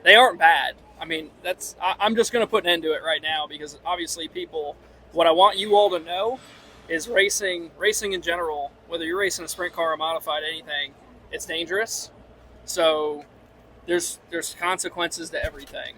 they aren't bad. I mean, I'm just going to put an end to it right now because obviously people. What I want you all to know is racing in general, whether you're racing a sprint car or modified anything, it's dangerous. So there's consequences to everything.